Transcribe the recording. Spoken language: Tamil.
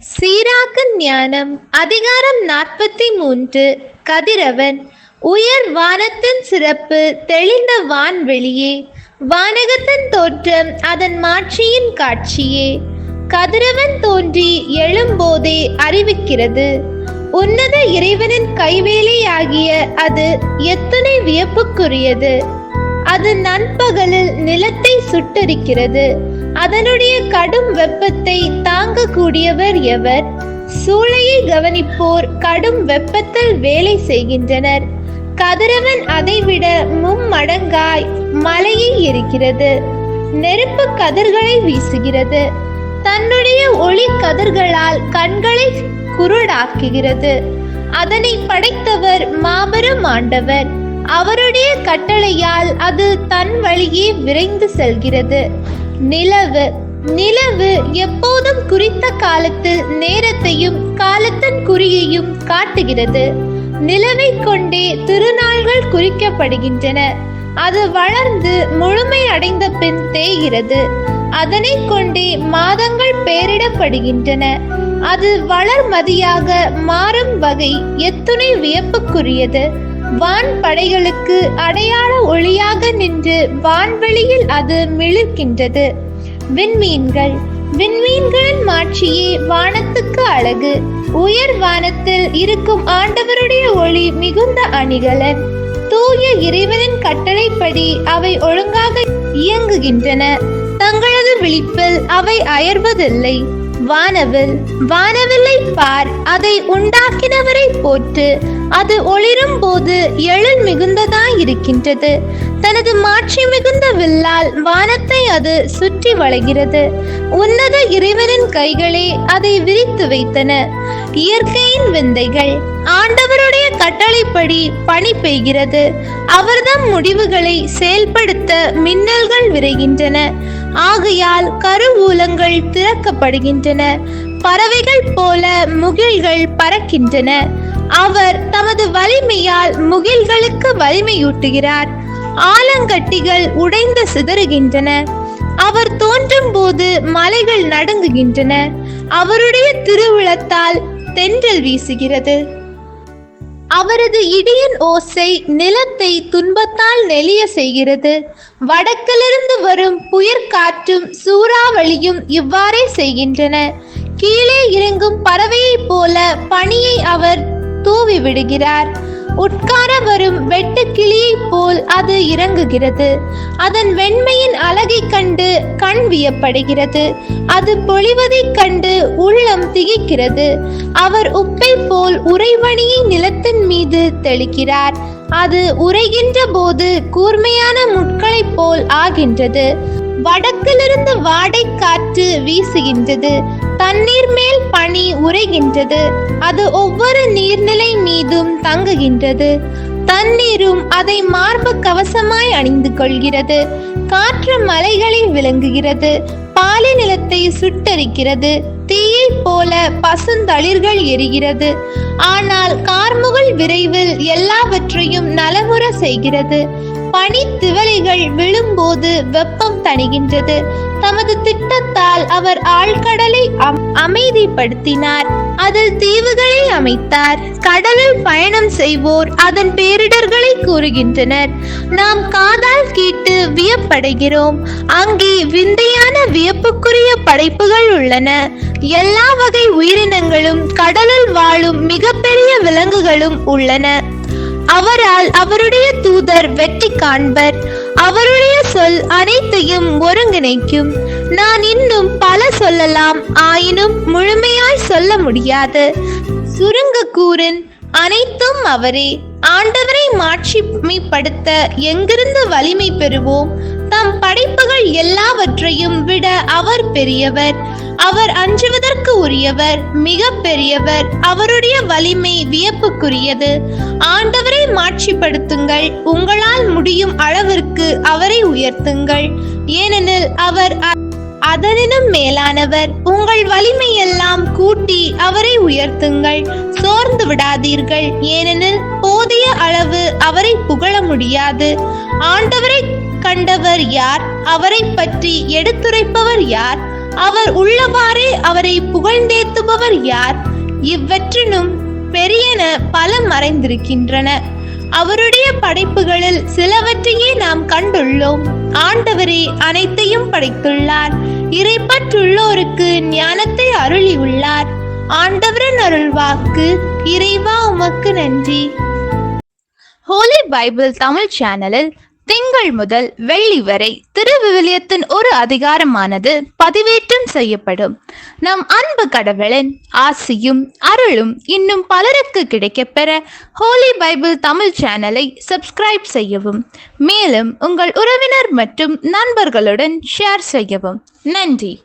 சீராக்க ஞானம் அதிகாரம் 43. கதிரவன். உயர் வானத்தின் சிறப்பு தெளிந்த வான்வெளியே, வானகத்தின் தோற்றம் அதன் மாட்சியின் காட்சியே. கதிரவன் தோன்றி எழும்போதே அறிவிக்கிறது. உன்னத இறைவனின் கைவேலையாகிய அது எத்தனை வியப்புக்குரியது! அது நண்பகலில் நிலத்தை சுட்டரிக்கிறது. அதனுடைய கடும் வெப்பத்தை தாங்கக்கூடியவர் எவர்? சூளையை கவனிப்போர் கடும் வெப்பத்தில் வேலை செய்கின்றனர். கதிரவன் அதைவிட மும்மடங்காய் மலையை எரிக்கிறது. நெருப்பு கதிர்களை வீசுகிறது. தன்னுடைய ஒளி கதிர்களால் கண்களை குருடாக்குகிறது. அதனை படைத்தவர் மாபெரும் ஆண்டவர். அவருடைய கட்டளையால் அது தன் வழியே விரைந்து செல்கிறது. நிலவு எப்போதும் குறித்த காலத்தில் நேரத்தையும் காலத்தின் குறியையும் காட்டுகிறது. நிலவை கொண்டே திருநாள்கள் குறிக்கப்படுகின்றன. அது வளர்ந்து முழுமை அடைந்த பின் தேய்கிறது. அதனை கொண்டே மாதங்கள் பெயரிடப்படுகின்றன. அது வளர்மதியாக மாறும் வகை எத்துணை வியப்புக்குரியது! வான் படைகளுக்கு அடையாள ஒளியாக நின்று வான்வெளியில் அது மிளிர்கின்றது. விண்மீன்களின் மாட்சியே வானத்துக்கு அழகு. உயர் வானத்தில் இருக்கும் ஆண்டவருடைய ஒளி மிகுந்த அணிகலன். தூய இறைவனின் கட்டளைப்படி அவை ஒழுங்காக இயங்குகின்றன. தங்களது விழிப்பில் அவை அயர்வதில்லை. வானவில்லை பார், அதை உண்டாக்கினவரை போற்று. அது ஒளிரும் போது எழில் மிகுந்ததாயிருக்கின்றது. தனது மாட்சி மிகுந்த வில்லால் வானத்தை அது சுற்றி வளைகிறது. உன்னத இறைவனின் கைகளே அதை விரித்து வைத்தன. இயற்கையின் விந்தைகள். ஆண்டவருடைய கட்டளைப்படி பனி பெய்கிறது. அவர்தம் முடிவுகளை செயல்படுத்த மின்னல்கள் விரைகின்றன. ஆகையால் கருவூலங்கள் திறக்கப்படுகின்றன. பறவைகள் போல முகில்கள் பறக்கின்றன. அவர் தமது வலிமையால் முகில்களுக்கு வலிமையூட்டுகிறார். ஆலங்கட்டிகள் உடைந்து சிதறுகின்றன. அவர் தோன்றும் போது மலைகள் நடுங்குகின்றன. அவருடைய திருவுளத்தால் தென்றல் வீசுகிறது. அவரது இடியின் ஓசை நிலத்தை துன்பத்தால் நெளிய செய்கிறது. வடக்கிலிருந்து வரும் புயற்காற்றும் சூறாவளியும் இவ்வாறே செய்கின்றன. கீழே இறங்கும் பறவையைப் போல பனியை அவர் தூவி விடுகிறார். உட்கார வரும் வெட்டு கிளியைப் போல் அது இறங்குகிறது. அதன் வெண்மையின் அழகை கண்டு கண் வியப்படுகிறது. அது பொழிவதைக் கண்டு உள்ளம் திகைக்கிறது. அவர் உப்பை போல் உறைவணியை நிலத்தின் மீது தெளிக்கிறார். அது உறைகின்ற போது கூர்மையான முட்களைப் போல் ஆகின்றது. வடக்கிலிருந்து வாடை காற்று வீசுகின்றது. தண்ணீர் மேல் பனி உறைகின்றது. அது ஒவ்வொரு நீர்நிலை மீதும் தங்குகின்றது. தண்ணீரும் அதை மார்பு கவசமாய் அணிந்து கொள்கிறது. காற்று மலைகளை விளங்குகிறது. பாலை நிலத்தை சுட்டரிக்கிறது. தீயை போல பசுந்தளிர்கள் எரிகிறது. ஆனால் கார்முகில் விரைவில் எல்லாவற்றையும் நலமுற செய்கிறது. பனி திவலைகள் விழும்போது வெப்பம் தணிகின்றது. தமது திட்டத்தால் அவர் ஆழ்கடலை அமைதிப்படுத்தினார். அதில் தீவுகளை அமைத்தார். கடலில் பயணம் செய்வோர் அதன் பேரிடர்களை கூறுகின்றனர். நாம் காதால் கேட்டு வியப்படைகிறோம். அங்கே விந்தையான வியப்புக்குரிய படைப்புகள் உள்ளன. எல்லா வகை உயிரினங்களும் கடலில் வாழும் மிகப்பெரிய விலங்குகளும் உள்ளன. அவரால் அவருடைய தூதர் வெற்றி காண்பர். அவருடைய சொல் அனைத்தையும் ஒருங்கிணைக்கும். நான் இன்னும் பல சொல்லலாம், ஆயினும் முழுமையாய் சொல்ல முடியாது. சுருங்க கூறின் அனைத்தும் அவரே. ஆண்டவரை மாட்சிமைப்படுத்த எங்கிருந்து வலிமை பெறுவோம்? தம் படைப்புகள் எல்லாவற்றையும் விட அவர் பெரியவர். அவர் அஞ்சுவதற்கு உரியவர், மிக பெரியவர். அவருடைய வலிமை வியப்புக்குரியது. ஆண்டவரை மாட்சிப்படுத்துங்கள். உங்களால் முடியும் அளவிற்கு அவரை உயர்த்துங்கள். ஏனெனில் அவர் அதனினும் மேலானவர். உங்கள் வலிமையெல்லாம் கூட்டி அவரை உயர்த்துங்கள். சோர்ந்து விடாதீர்கள், ஏனெனில் போதிய அளவு அவரை புகழ முடியாது. ஆண்டவரை கண்டவர் யார்? அவரை பற்றி எடுத்துரைப்பவர் யார்? அவர் உள்ளவாறே அவரை புகழ்ந்தேத்துபவர் யார்? இவற்றினும் பெரியன பல மறைந்திருக்கின்றன. அவருடைய படைப்புகளில் சிலவற்றையே நாம் கண்டுள்ளோம். ஆண்டவரே அனைத்தையும் படைத்துள்ளார். இறைப்பற்றுள்ளோருக்கு ஞானத்தை அருளி உள்ளார். ஆண்டவரின் அருள்வாக்கு. இறைவா உமக்கு நன்றி. ஹோலி பைபிள் தமிழ் சேனலில் திங்கள் முதல் வெள்ளி வரை திருவிவிலியத்தின் ஒரு அதிகாரமானது பதிவேற்றம் செய்யப்படும். நம் அன்பு கடவுளின் ஆசியும் அருளும் இன்னும் பலருக்கு கிடைக்கப்பெற ஹோலி பைபிள் தமிழ் சேனலை சப்ஸ்கிரைப் செய்யவும். மேலும் உங்கள் உறவினர் மற்றும் நண்பர்களுடன் ஷேர் செய்யவும். நன்றி.